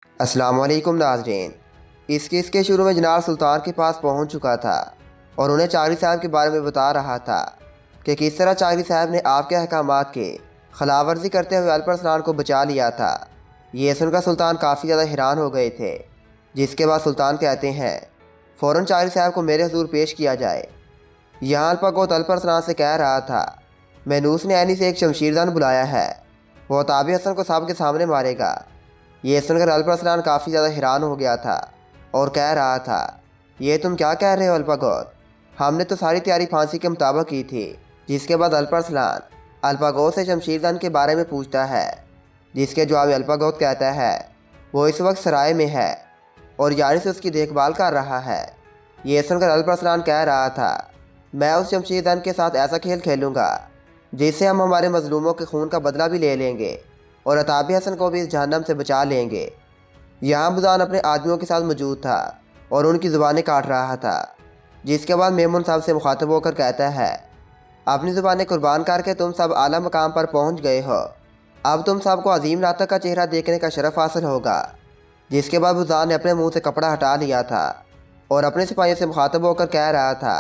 السلام علیکم ناظرین۔ اس کیس کے شروع میں جناب سلطان کے پاس پہنچ چکا تھا اور انہیں چاغری صاحب کے بارے میں بتا رہا تھا کہ کس طرح چاغری صاحب نے آپ کے احکامات کے خلاف ورزی کرتے ہوئے الپرسلان کو بچا لیا تھا۔ یہ سن کر سلطان کافی زیادہ حیران ہو گئے تھے، جس کے بعد سلطان کہتے ہیں فوراً چاغری صاحب کو میرے حضور پیش کیا جائے۔ یہاں الپاگوت الپرسلان سے کہہ رہا تھا مینوس نے عینی سے ایک شمشیردان بلایا ہے، وہ عتابی حسن کو سب کے سامنے مارے گا۔ یہ سن کر الپرسلان کافی زیادہ حیران ہو گیا تھا اور کہہ رہا تھا یہ تم کیا کہہ رہے ہو الپاگوت؟ ہم نے تو ساری تیاری پھانسی کے مطابق کی تھی۔ جس کے بعد الپرسلان الپاگوت سے شمشیردان کے بارے میں پوچھتا ہے، جس کے جواب الپاگوت کہتا ہے وہ اس وقت سرائے میں ہے اور یانس اس کی دیکھ بھال کر رہا ہے۔ یہ سن کر الپرسلان کہہ رہا تھا میں اس شمشیردان کے ساتھ ایسا کھیل کھیلوں گا جس سے ہم ہمارے مظلوموں کے خون کا بدلہ بھی لے لیں گے اور عتابی حسن کو بھی اس جہنم سے بچا لیں گے۔ یہاں بزان اپنے آدمیوں کے ساتھ موجود تھا اور ان کی زبانیں کاٹ رہا تھا، جس کے بعد میمون صاحب سے مخاطب ہو کر کہتا ہے اپنی زبانیں قربان کر کے تم سب اعلیٰ مقام پر پہنچ گئے ہو، اب تم سب کو عظیم ناطق کا چہرہ دیکھنے کا شرف حاصل ہوگا۔ جس کے بعد بزان نے اپنے منہ سے کپڑا ہٹا لیا تھا اور اپنے سپاہیوں سے مخاطب ہو کر کہہ رہا تھا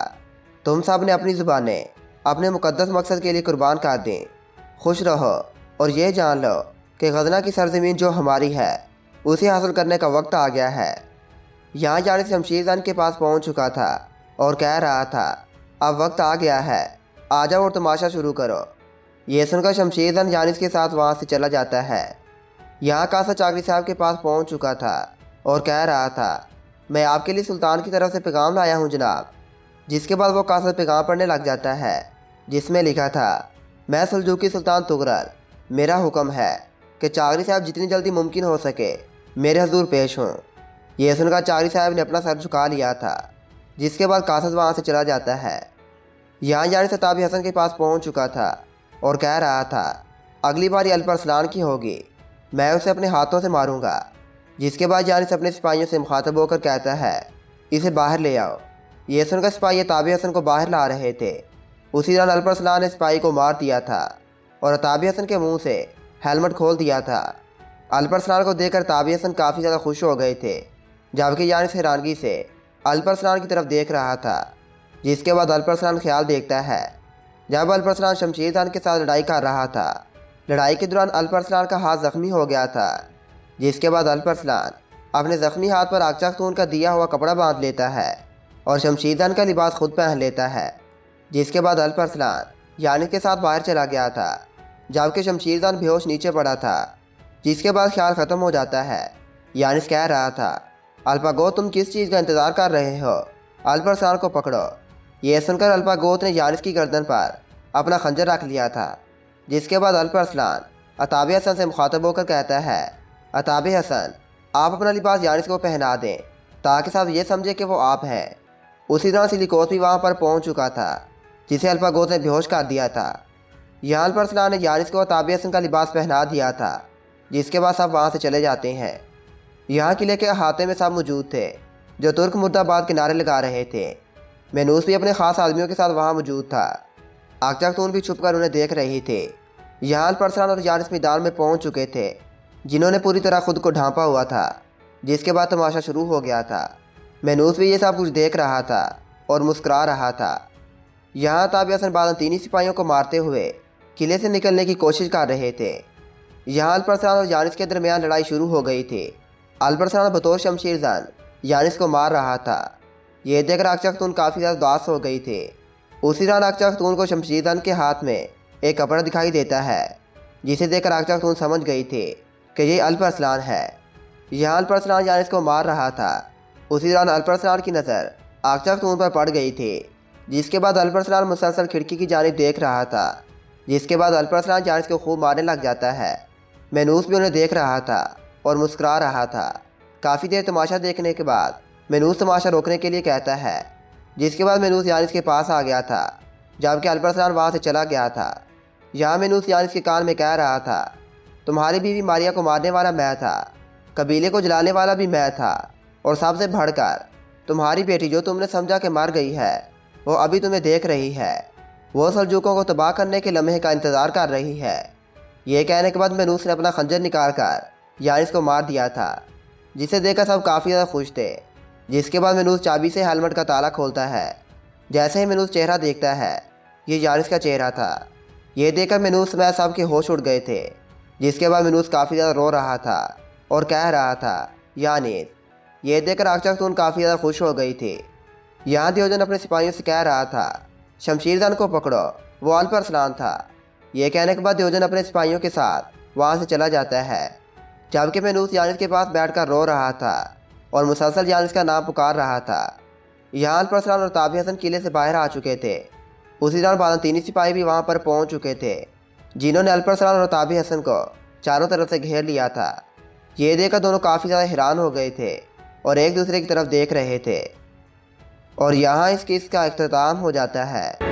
تم سب نے اپنی زبانیں اپنے مقدس مقصد کے لیے قربان کر دیں، خوش رہو اور یہ جان لو کہ غزنہ کی سرزمین جو ہماری ہے اسے حاصل کرنے کا وقت آ گیا ہے۔ یہاں یانس شمشیردان کے پاس پہنچ چکا تھا اور کہہ رہا تھا اب وقت آ گیا ہے، آ جاؤ اور تماشا شروع کرو۔ یہ سن کر شمشیردان یانس کے ساتھ وہاں سے چلا جاتا ہے۔ یہاں کاسا چاغری صاحب کے پاس پہنچ چکا تھا اور کہہ رہا تھا میں آپ کے لیے سلطان کی طرف سے پیغام لایا ہوں جناب۔ جس کے بعد وہ کاسا پیغام پڑھنے لگ جاتا ہے، جس میں لکھا تھا میں سلجوقی سلطان طغرل، میرا حکم ہے کہ چاغری صاحب جتنی جلدی ممکن ہو سکے میرے حضور پیش ہوں۔ یہ سن کر چاغری صاحب نے اپنا سر جھکا لیا تھا، جس کے بعد قاصد وہاں سے چلا جاتا ہے۔ یہاں یانس عتابی حسن کے پاس پہنچ چکا تھا اور کہہ رہا تھا اگلی باری الپرسلان کی ہوگی، میں اسے اپنے ہاتھوں سے ماروں گا۔ جس کے بعد یانس اپنے سپاہیوں سے مخاطب ہو کر کہتا ہے اسے باہر لے آؤ۔ یہ سن کر سپاہی عتابی حسن کو باہر لا رہے تھے، اسی دوران الپرسلان نے سپاہی کو مار دیا تھا اور عتابی حسن کے منہ سے ہیلمٹ کھول دیا تھا۔ الپرسلان کو دیکھ کر عتابی حسن کافی زیادہ خوش ہو گئے تھے، جبکہ یانس حیرانگی سے الپرسلان کی طرف دیکھ رہا تھا۔ جس کے بعد الپرسلان خیال دیکھتا ہے جب الپرسلان شمشیردان کے ساتھ لڑائی کر رہا تھا، لڑائی کے دوران الپرسلان کا ہاتھ زخمی ہو گیا تھا۔ جس کے بعد الپرسلان اپنے زخمی ہاتھ پر آگ چختون کا دیا ہوا کپڑا باندھ لیتا ہے اور شمشیردان کا لباس خود پہن لیتا ہے۔ جس کے بعد الپرسلان یانس کے ساتھ باہر چلا گیا تھا، جبکہ شمشیردان بے ہوش نیچے پڑا تھا۔ جس کے بعد خیال ختم ہو جاتا ہے۔ یانس کہہ رہا تھا الپاگوت تم کس چیز کا انتظار کر رہے ہو، الپرسلان کو پکڑو۔ یہ سن کر الپاگوت نے یانس کی گردن پر اپنا خنجر رکھ لیا تھا۔ جس کے بعد الپرسلان عتابی حسن سے مخاطب ہو کر کہتا ہے عتابی حسن آپ اپنا لباس یانس کو پہنا دیں تاکہ سب یہ سمجھے کہ وہ آپ ہیں۔ اسی طرح سلیکوس بھی وہاں پر پہنچ چکا تھا، جسے الپاگوت نے بے ہوش کر دیا تھا۔ یہاں الپرسلان نے یانس کو عتابی حسن کا لباس پہنا دیا تھا، جس کے بعد سب وہاں سے چلے جاتے ہیں۔ یہاں قلعے کے احاطے میں سب موجود تھے جو ترک مرد آباد کے نعرے لگا رہے تھے۔ مینوس بھی اپنے خاص آدمیوں کے ساتھ وہاں موجود تھا، آگ چختون بھی چھپ کر انہیں دیکھ رہی تھی۔ یہاں الپرسلان اور یانس میدان میں پہنچ چکے تھے، جنہوں نے پوری طرح خود کو ڈھانپا ہوا تھا۔ جس کے بعد تماشا شروع ہو گیا تھا۔ مینوس بھی یہ سب کچھ دیکھ رہا تھا اور مسکرا رہا تھا۔ یہاں عتابی حسن بازنطینی سپاہیوں کو مارتے ہوئے قلعے سے نکلنے کی کوشش کر رہے تھے۔ یہاں الپرسلان اور یانس کے درمیان لڑائی شروع ہو گئی تھی۔ الپرسلان بطور شمشیرزن یانس کو مار رہا تھا۔ یہ دیکھ کر آگ چختون کافی زیادہ اداس ہو گئی تھی۔ اسی دوران آگ چختون کو شمشیردان کے ہاتھ میں ایک کپڑا دکھائی دیتا ہے، جسے دیکھ کر آگ چختون سمجھ گئی تھی کہ یہ الپرسلان ہے۔ یہاں الپرسلان یانس کو مار رہا تھا۔ اسی دوران الپرسلان کی نظر آگ چختون پر پڑ گئی تھی۔ جس کے بعد الپرسلان مسلسل کھڑکی کی جانب دیکھ رہا تھا۔ جس کے بعد الپرسلان یانس کو خوب مارنے لگ جاتا ہے۔ مینوس بھی انہیں دیکھ رہا تھا اور مسکرا رہا تھا۔ کافی دیر تماشا دیکھنے کے بعد مینوس تماشا روکنے کے لیے کہتا ہے۔ جس کے بعد مینوس یانس کے پاس آ گیا تھا، جبکہ الپرسلان وہاں سے چلا گیا تھا۔ یہاں مینوس یانس کے کان میں کہہ رہا تھا تمہاری بیوی ماریا کو مارنے والا میں تھا، قبیلے کو جلانے والا بھی میں تھا، اور سب سے بڑھ کر تمہاری بیٹی جو تم نے سمجھا کہ مر گئی ہے وہ ابھی تمہیں دیکھ رہی ہے، وہ سلجوقوں کو تباہ کرنے کے لمحے کا انتظار کر رہی ہے۔ یہ کہنے کے بعد مینوس نے اپنا خنجر نکال کر یانس کو مار دیا تھا۔ جسے دیکھ کر سب کافی زیادہ خوش تھے۔ جس کے بعد منوس چابی سے ہیلمٹ کا تالا کھولتا ہے۔ جیسے ہی منوس چہرہ دیکھتا ہے، یہ یانس کا چہرہ تھا۔ یہ دیکھ کر منوس میں سب کے ہوش اڑ گئے تھے۔ جس کے بعد منوس کافی زیادہ رو رہا تھا اور کہہ رہا تھا یانس۔ یہ دیکھ کر اکچاکتون کافی زیادہ خوش ہو گئی تھی۔ یہاں دیوجن اپنے سپاہیوں سے کہہ رہا تھا شمشیر زن کو پکڑو، وہ الپ ارسلان تھا۔ یہ کہنے کے بعد دیوجن اپنے سپاہیوں کے ساتھ وہاں سے چلا جاتا ہے، جبکہ منوس یانس کے پاس بیٹھ کر رو رہا تھا اور مسلسل یانس کا نام پکار رہا تھا۔ یہاں الپ ارسلان اور تابی حسن قلعے سے باہر آ چکے تھے۔ اسی دوران بازنطینی سپاہی بھی وہاں پر پہنچ چکے تھے، جنہوں نے الپ ارسلان اور تابی حسن کو چاروں طرف سے گھیر لیا تھا۔ یہ دیکھ کر دونوں کافی زیادہ حیران ہو گئے تھے اور ایک دوسرے کی طرف دیکھ رہے تھے، اور یہاں اس قصے کا اختتام ہو جاتا ہے۔